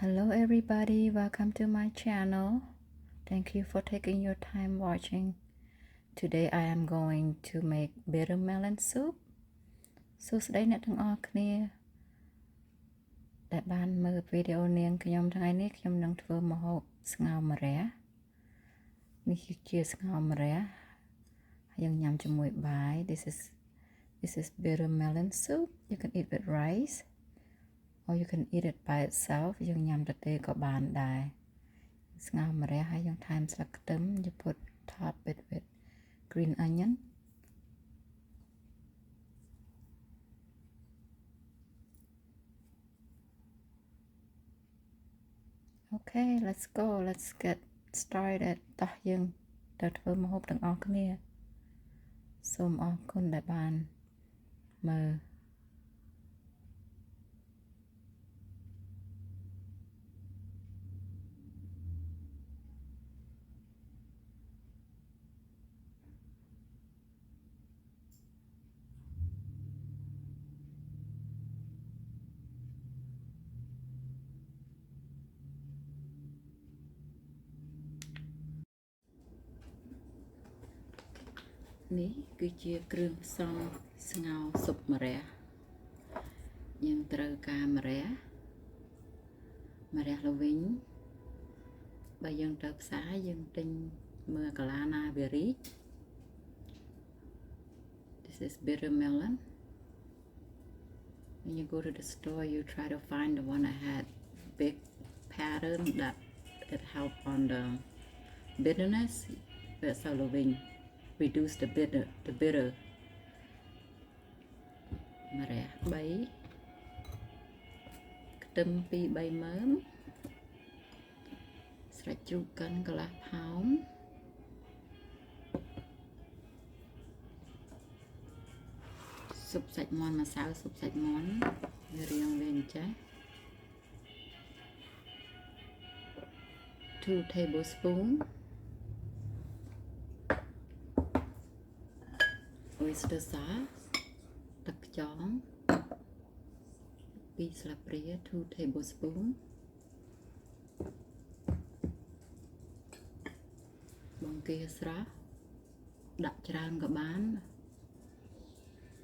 Hello everybody, welcome to my channel. Thank you for taking your time watching. Today I am going to make bitter melon soup. សួស្តីអ្នកទាំងអស់គ្នាដែលបានមើលវីដេអូនាងខ្ញុំថ្ងៃនេះខ្ញុំនឹងធ្វើម្ហូបស្ងោរម្រះនេះជាស្ងោរម្រះហើយយើងញ៉ាំជាមួយបាយ This is bitter melon soup. You can eat with rice or you can eat it by itself. យើងញ៉ាំទៅទេក៏បានដែរស្ងោរម្រះហើយយើងថែមស្លឹកខ្ទឹម You put top it with green onion. Okay, let's go. Let's get started. តោះយើងទៅធ្វើម្ហូបទាំងអស់គ្នាសូមអរគុណដែលបានមើលនេះគឺជាគ្រឿងផ្សំស្ងោរស៊ុបម្រះយើងត្រូវការម្រះល្វីងបើយើងទៅផ្សារយើងទិញមើលកាឡាណាវារីក This is bitter melon. When you go to the store you try to find the one that had big pattern that it help on the bitterness. That's how loving reduce the bitter ម្រះ3ខ្ទឹម2-3មើមស្រាច់ជ្រូកកិនកន្លះផោនស៊ុបសាច់មាន់ម្សៅស៊ុបសាច់មាន់វារៀងវាអញ្ចេះ2 tablespoon oyster sauce ទឹកខ្យង2ស្លាបព្រា2 tablespoon បង្គាស្រស់ដាក់ច្រើនក៏បាន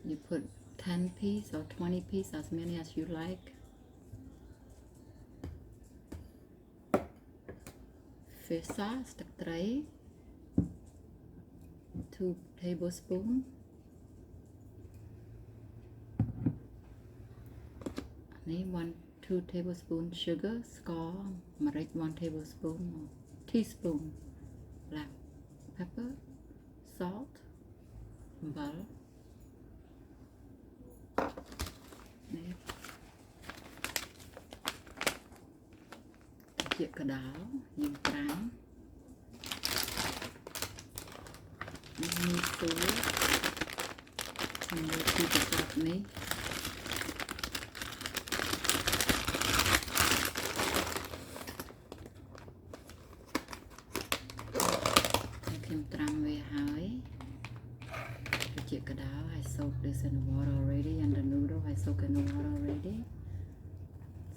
You put 10 piece or 20 piece as many as you like. Fish sauce ទឹកត្រី 2 tablespoon នេះ 2 tablespoon sugar ស្ករម្រេច1 tablespoon teaspoon black pepper salt អំបិលនេះជាកដោយើងត្រាំនេះមីស៊ូជាមួយទីប្រសាទនេះខ្ញុំត្រាំវាហើយជាកដោ I soak this in the water already and the noodle I soak in the water already.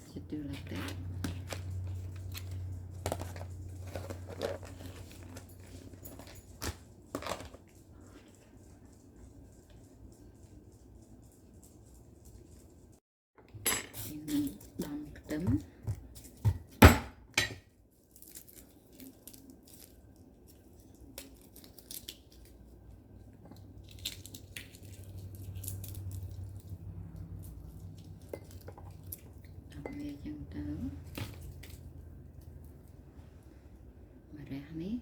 Should do like that. Đong tấm về chân tớ mà ra ní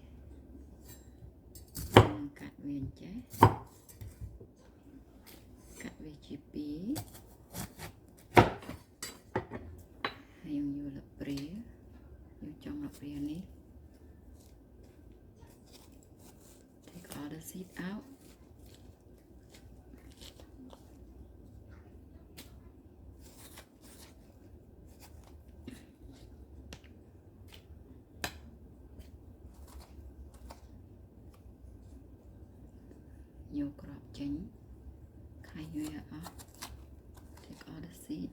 cắt viên trái cắt về chi bí hay dùng vô là bria vô trong là bria ní take all the seed out. Nhiều crop chính khai huê off take all the seed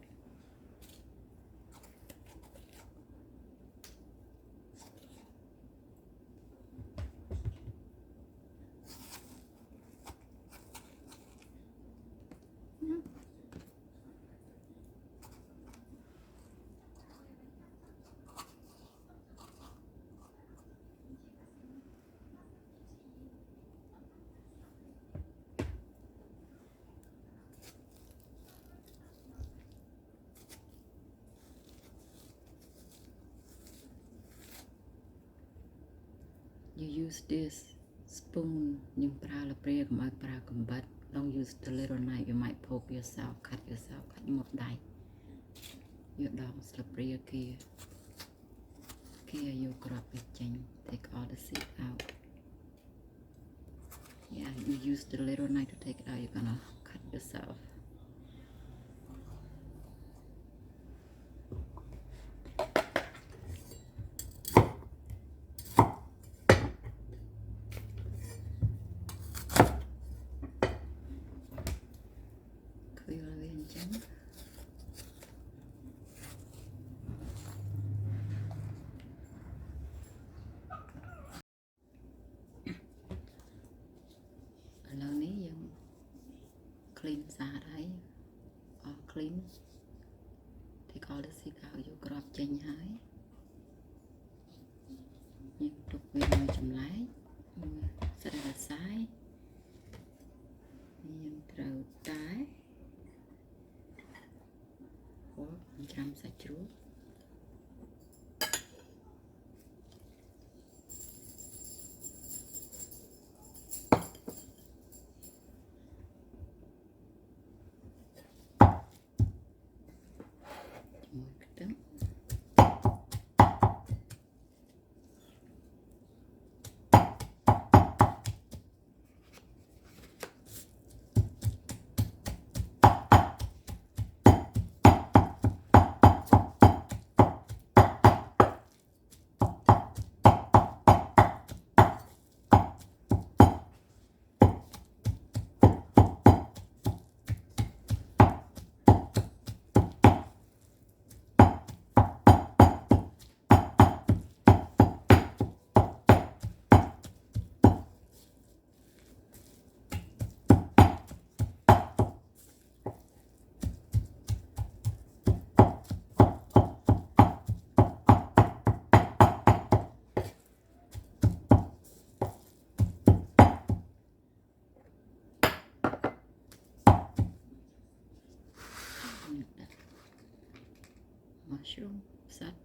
you use this spoon យើងប្រើលព្រាកុំឲ្យប្រើកំបិត don't use the little knife you might poke yourself cut yourself ខាត់មុខដៃយកដងស្លាបព្រាគេយកគ្រាប់វាចេញ take all the seed out yeah you use the little knife to take it out you're gonna cut yourself clean ស្អាតហើយអស់ clean take all the seed out យកគ្រាប់ចេញហើយយើងទុកវាមួយចម្លែកមួយset it aside យើងត្រូវតែច្រាំសាច់ជ្រូកmushroom សាច់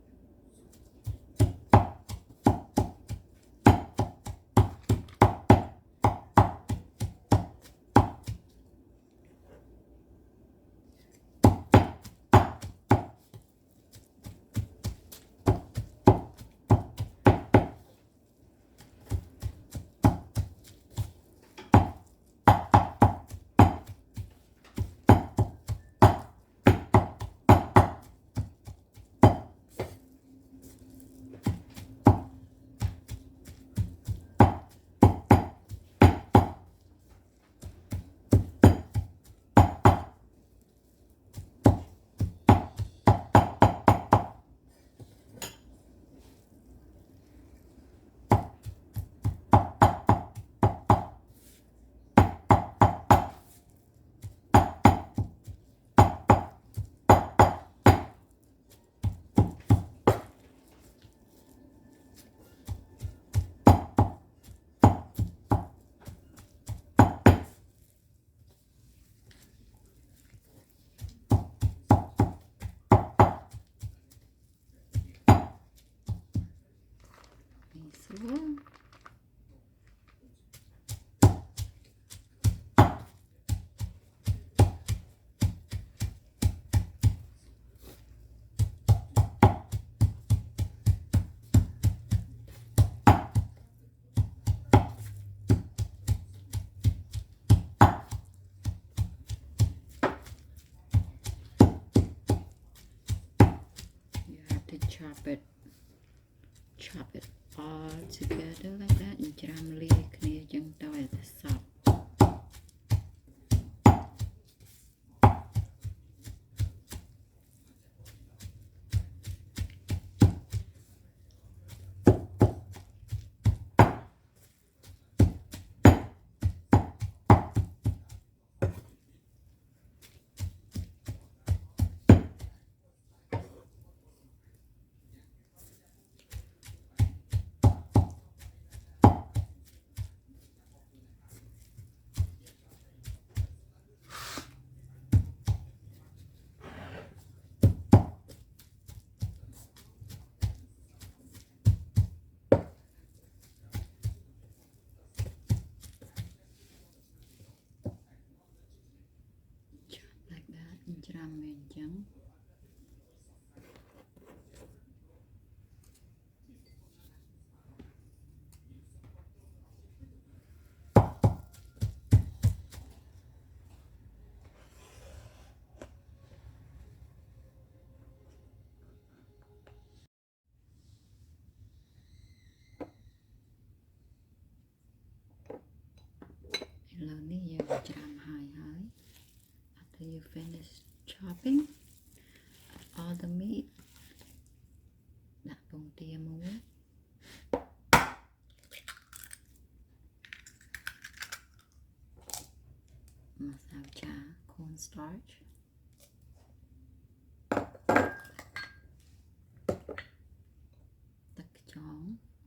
chop it all together like that ច្រាំលាយគ្នាចឹងទៅឲ្យសព្វ Now you finish chopping all the meat, đặt bông tia muối, masala cornstarch,ទឹកខ្យង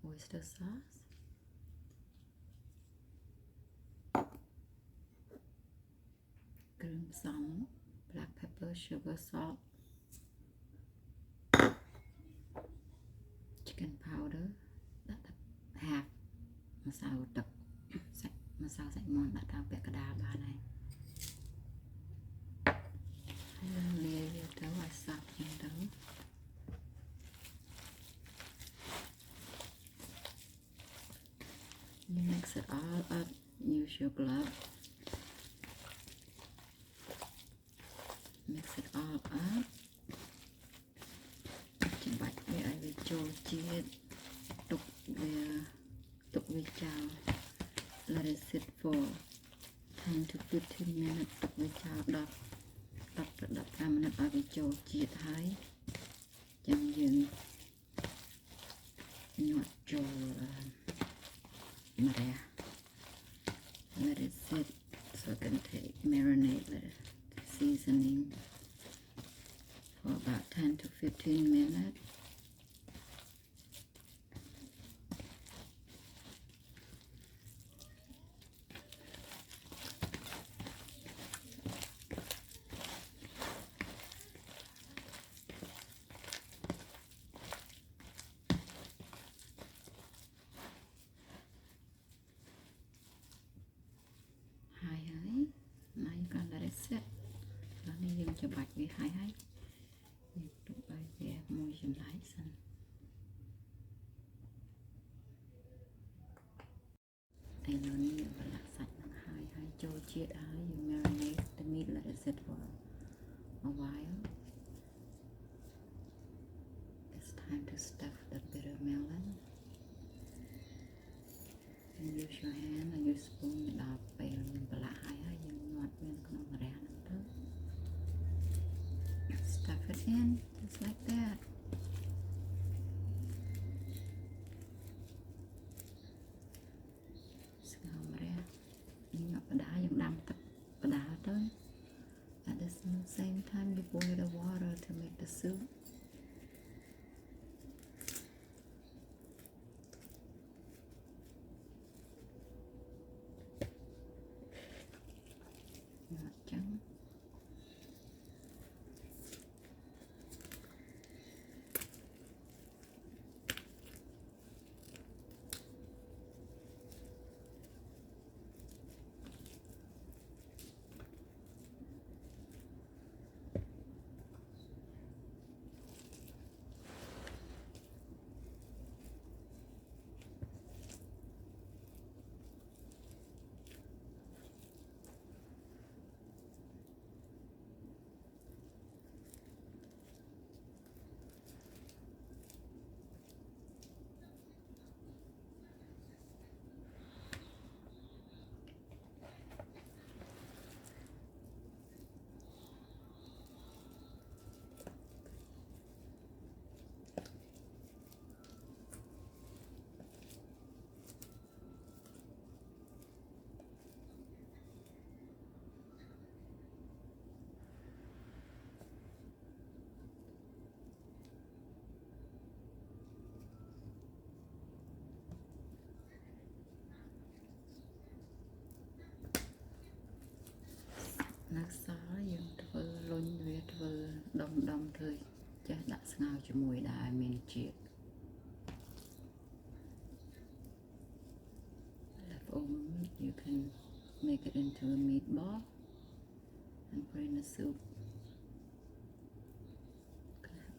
oyster sauce,គ្រឿងផ្សំ black pepper, sugar, salt, chicken powder, ដាក់ទឹក half ម្សៅទឹកម្សៅសាច់មាន់ដាក់តាមពាក់កណ្ដាលបានហើយហើយលាយវាទៅឲ្យសព្វចឹងទៅ You mix it all up, use your glove, mix it all up, ចាំបាច់វាឲ្យវាចូលជាតិទុកវាចោល let it sit for 10 to 15 minutes ទុកវាចោល10 ទៅ15 minutes ឲ្យវាចូលជាតិហើយចាំយើងញាត់ចូល Maria. Let it sit so it can marinate the seasoning for about 10 to 15 minutes. Now you can let it sit. ឥឡូវនេះយើងច្បាច់វាហើយយើងទុកឲ្យវាមួយចម្លែកសិនឥឡូវនេះយើងប្រឡាក់សាច់នឹងហើយចូលជាតិហើយ you marinate the meat, let it sit for a while. It's time to stuff the bitter melon. You use your hand and your spoon ដល់ពេលយើងប្រឡាក់ហើយយើងញាត់វាក្នុងរះហ្នឹងទៅ stuff it in just like that. ស្ងោរម្រះយើងអត់បដាយើងដាំទឹកបដាទៅ at the same time you boil the water to make the soup. Nước xó dùng thưa luôn về thưa đông thôi chắc đã ngao cho mùi đài mình triệt leftover meat you can make it into a meatball and put in the soup.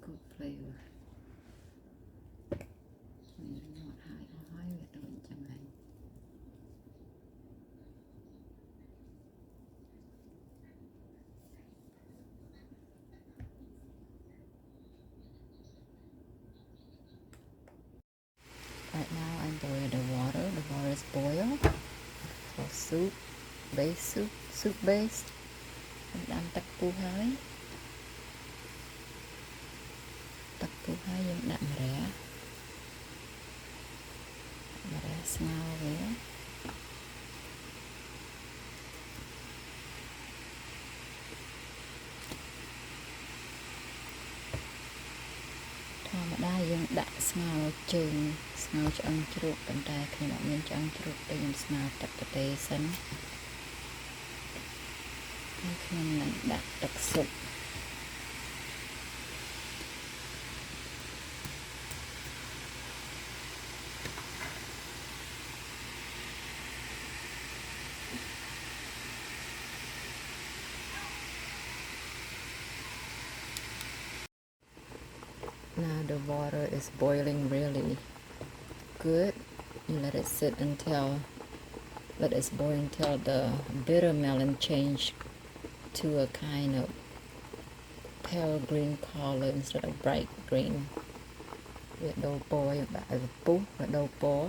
Good flavor. Mình ngọt hai về đồn chẳng hạn. Right now I boil the water. The water is boiled for soup base. đạm tắc pu hơi dân đạm rẻ ngao về thò mà đa dân đạ ngao chừng ngao cho ăn chuột bên tai khi mọi người cho ăn chuột đây dân ngao tập cái tê sân khi mình đặt đặc sụp now the water is boiling really good. You let it boil until the bitter melon change to a kind of pale green color instead of bright green. Việc đầu bò bại bút và đầu bò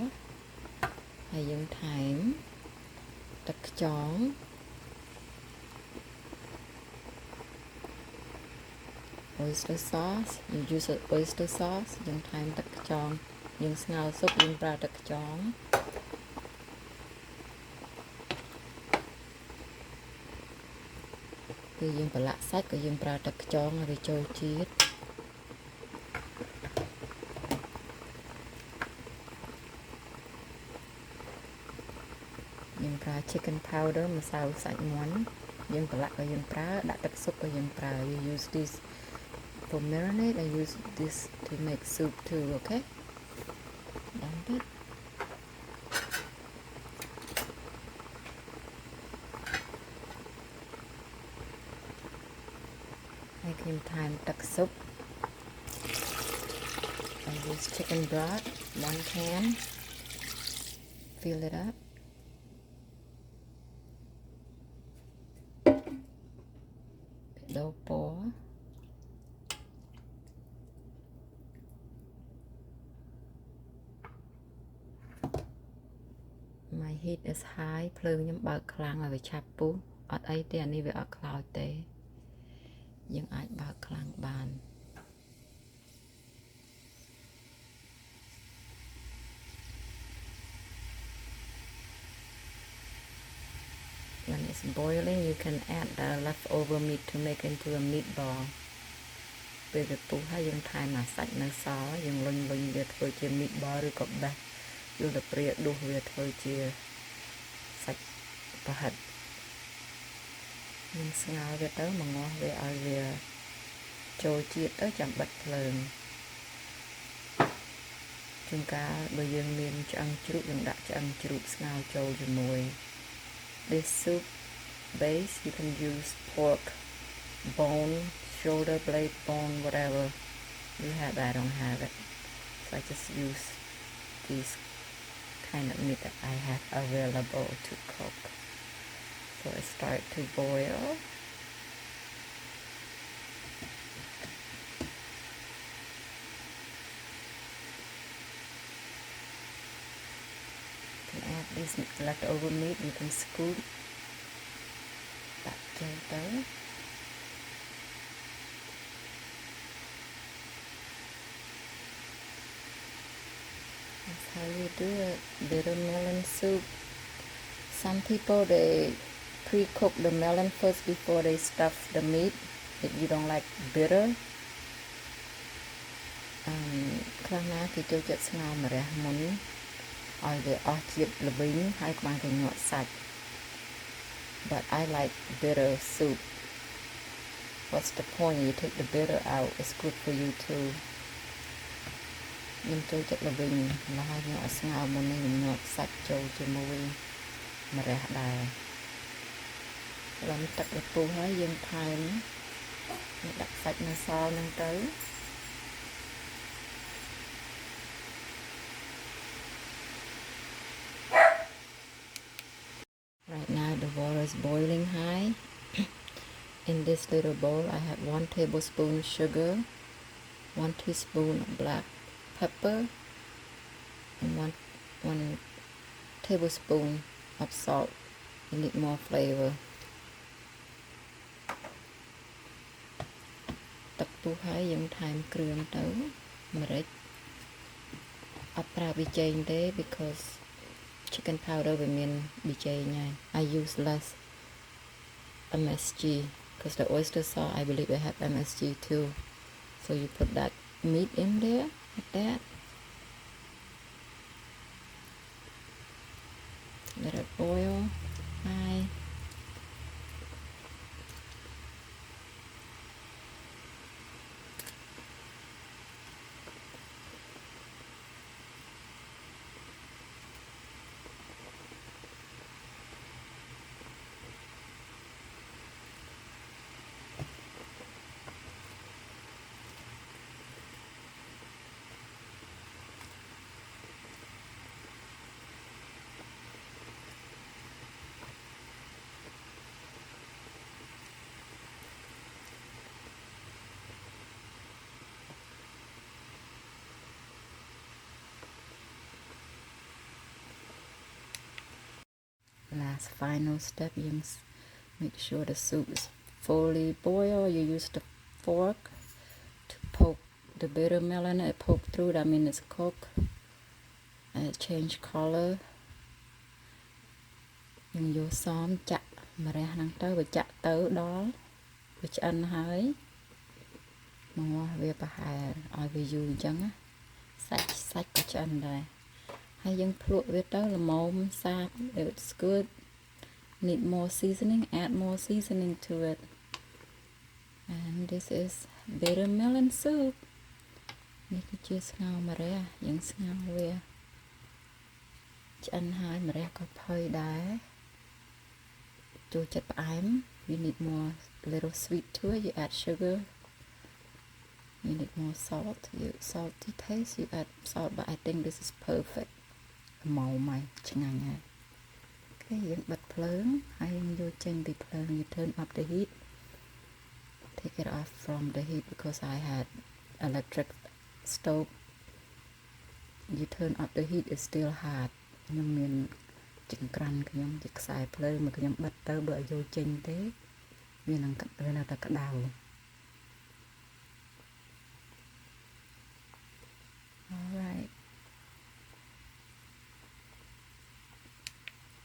hay dân thánh đặc chón oyster sauce. You use oyster sauce dân thánh đặc chón dân ngao súp dân ra đặc chónគឺយើងប្រឡាក់សាច់ក៏យើងប្រើទឹកខ្យងឲ្យវាចូលជាតិយើងប្រើ chicken powder ម្សៅសាច់មាន់យើងប្រឡាក់ក៏យើងប្រើដាក់ទឹកស៊ុបក៏យើងប្រើ you use this for marinade. I use this to make soup too. Okay, dump it. Making time duck soup. I use chicken broth, 1 can. Fill it up. Đậu bò. My heat is high. ភ្លើងខ្ញុំបើកខ្លាំងឲ្យវាឆាប់ពុះអត់អីទេអានេះវាអត់ខ្លោចទេយើងអាចបើកខ្លាំងបាន When it's boiling, you can add the leftover meat to make into a meatball. ពេលវាពុះហើយយើងថែមសាច់នៅសល់យើងលុញវាធ្វើជា meatball ឬក៏បេះយូរទៅព្រាដួសវាធ្វើជាសាច់ប្រហិតយើងស្ងោរវាទៅមកងាស់វាឲ្យវាចូលជាតិទៅចាំបិទភ្លើងជួនកាលបើយើងមានឆ្អឹងជ្រូកយើងដាក់ឆ្អឹងជ្រូកស្ងោរចូលជាមួយ This soup base you can use pork bone, shoulder blade bone, whatever you have. I don't have it, so I just use these kind of meat that I have available to cook. So it start to boil. You can add this leftover meat. You can scoop that together. That's how you do it. Bitter melon soup. Some people they pre-cook the melon first before they stuff the meat. If you don't like bitter, ខ្លះណាគេចូលចិត្តស្ងោរម្រះមុនឲ្យវាអស់ជាតិល្វីងហើយក្បាលគេញាក់សាច់ But I like bitter soup. What's the point? You take the bitter out. It's good for you too. ខ្ញុំចូលចិត្តល្វីងមកហើយខ្ញុំឲ្យស្ងោរមុននេះខ្ញុំញាក់សាច់ចូលជាមួយម្រះដែរឡំទឹកឲ្យពុះហើយយើងថែមដាក់សាច់នៅសល់ហ្នឹងទៅ Right now the water is boiling high. In this little bowl I have 1 tablespoon sugar, 1 teaspoon of black pepper, and 1 tablespoon of salt. You need more flavor. ពុះហើយយើងថែមគ្រឿងទៅម្រេចអត់ប្រើប៊ីចេងទេ because chicken powder វាមានប៊ីចេងហើយ I use less MSG because the oyster sauce I believe they have MSG too, so you put that meat in there like that, let it boil high. Last final step, you make sure the soup is fully boiled. You use the fork to poke the bitter melon. It poke through, that means it's cooked and it change color. You use some chặt mà ra năng tới và chặt tới đó và ăn hơi mua về bà hà ở về dù chẳng á sạch có chân đây hay dân pluột về tới là mồm sạch. It's good, need more seasoning, add more seasoning to it. And this is bitter melon soup.នេះគឺជាស្ងោរម្រះយើងស្ងោរវាឆ្អិនហើយម្រះក៏ផុយដែរចូលចិត្តផ្អែម you need more little sweet to it, you add sugar, you need more salt, you salty taste, you add salt, but I think this is perfect. ម៉ៅម៉ៃឆ្ងាញ់ហើយអូខេយើងបិទភ្លើងហើយយើងយកចេញពីភ្លើង you turn up the heat, take it off from the heat because I had electric stove. You turn up the heat, it's still hot. ខ្ញុំមានចង្ក្រានខ្ញុំជាខ្សែភ្លើងមកខ្ញុំបិទទៅបើយកចេញទេវានៅតែក្តៅ All right.